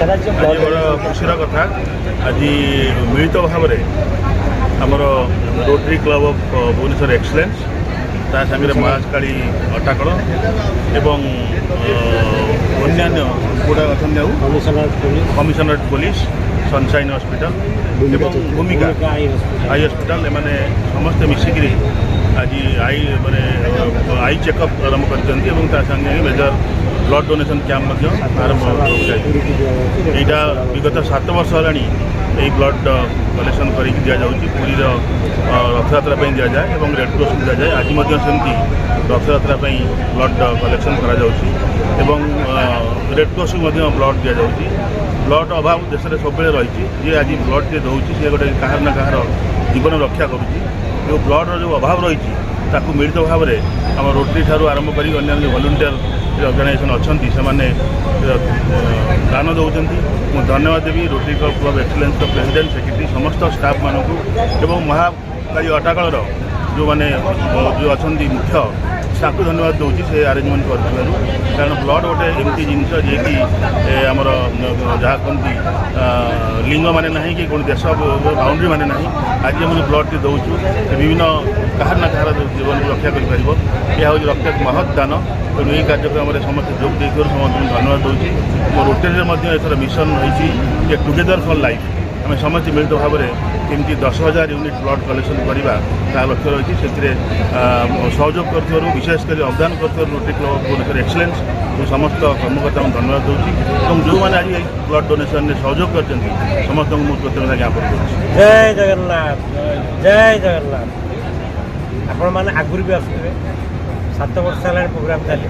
बड़ खुशी कथा आज मिलित भाव में आमर Rotary Club of Bhubaneswar excellence ता सागर महाकाली अटाकल एवं अन्य गुड़ा अच्छा कमिशनरेट पुलिस सनशाइन हॉस्पिटल एवं भूमिका आई हॉस्पिटल एमाने समस्ते मिसिक आज आई माने आई चेकअप आरंभ कर मेजर ब्लड डोनेशन कैंप आरंभ होगा विगत 7 वर्ष है ब्लड कलेक्शन कर दि जाऊँगी पुरी रथयात्रा दि जाए और रेड क्रॉस दि जाए आज सेमती रथयात्रा ब्लड कलेक्शन कर रेड क्रॉस ब्लड दि जाऊँगी ब्लड अभाव देश में सब रही जी आज ब्लड टे दौर सी गोटे कहार ना कहार जीवन रक्षा करुँची जो ब्लड जो अभाव रही मिलित भाव में आम रोटरी ठार आरंभ कर वॉलंटियर ऑर्गेनाइजेशन अच्छा से दान दौरान मुझे धन्यवाद देवी rotary club excellence president secretary समस्त स्टाफ मानक महाकाली अटाकल जो मैंने जो अच्छा मुख्य ताकू धन्यवाद दूसरी से आरेंजमेंट कर कारण ब्लड गोटे एमती जिनस जी कि आमर जहाँ कहती लिंग माने ना कि कौन देश बाउंड्री माने ना आज हम ब्लड टी दौचु विभिन्न कहार ना कहार जीवन को रक्षा कर यह हूँ रक्त महत् दान तेणु यही कार्यक्रम में समस्त जोग देकर समस्त धन्यवाद दूसरी रोटरी एथर मिशन होती टुगेदर फॉर लाइफ आम समस्त मिलित भाव में केमती 10,000 यूनिट ब्लड कलेक्शन करवा ता लक्ष्य रही से सहयोग कर विशेषकर अवदान कर रोटरी क्लब भुवनेश्वर एक्सलेंस जो समस्त कर्मकर्ता धन्यवाद दूसरी और जो मैंने आज ब्लड डोनेशन में सहयोग कर समस्त मुझे कृतज्ञता ज्ञापन कर जय जगन्नाथ जय जगन्नाथ आपण मैंने आगुरी भी आसुवे 7 वर्ष है प्रोग्राम चली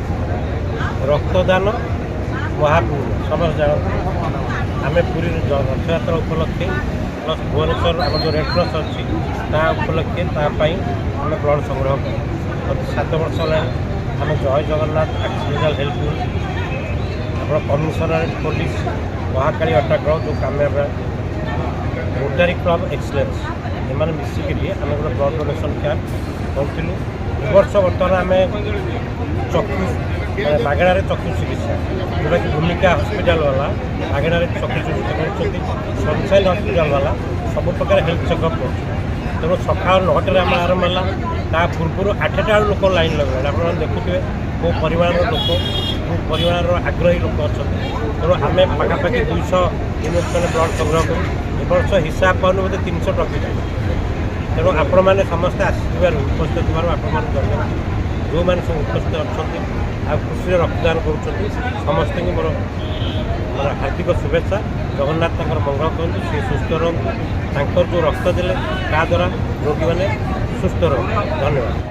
रक्तदान महापूर्ण समस्त जानते आम पूरी रथयात्रा उपलक्षे प्लस भुवनेश्वर आम जो रेड क्रॉस अच्छी उपलक्षे आम ब्लड संग्रह कर 7 वर्ष है आम जय जगन्नाथ एक्सीडेंटल हेल्प आप कमिशनरेट पुलिस महाकाली अटाकल जो कम रोटरी क्लब एक्सलेंस एम मिसिकी आम गोटे ब्लड डोनेशन कैंप करूँ वर्ष बर्तमान आम चक्षु मागणार चक्षु चिकित्सा जोटा कि भूमिका हॉस्पिटल वाला मागणार चक्षु चिकित्सा कर सनशाइन हॉस्पिटल वाला सब प्रकार हेल्थ चेकअप कर तेणु सका 9 आम आरंभ है पूर्व 8टा लोक लाइन लगे आप देखुए कौ परिमाण लोक कौ परिमाण आग्रही लोक अच्छा तेणु आम पाखापाखि 200 यूनिट मैंने ब्लड संग्रह करूँ वर्ष हिसाब पाने बोधे 300 टका तेणु आपण मैंने समस्ते आसवर उपस्थित धन्यवाद जो मैंने सब उपस्थित अच्छा आ खुशी रक्तदान करमस्त मोर हार्दिक शुभेच्छा जगन्नाथ मंगल करूँ सी सुस्थ रुँ जो रक्त देले ता द्वारा रोगी मैंने सुस्थ रुँ धन्यवाद।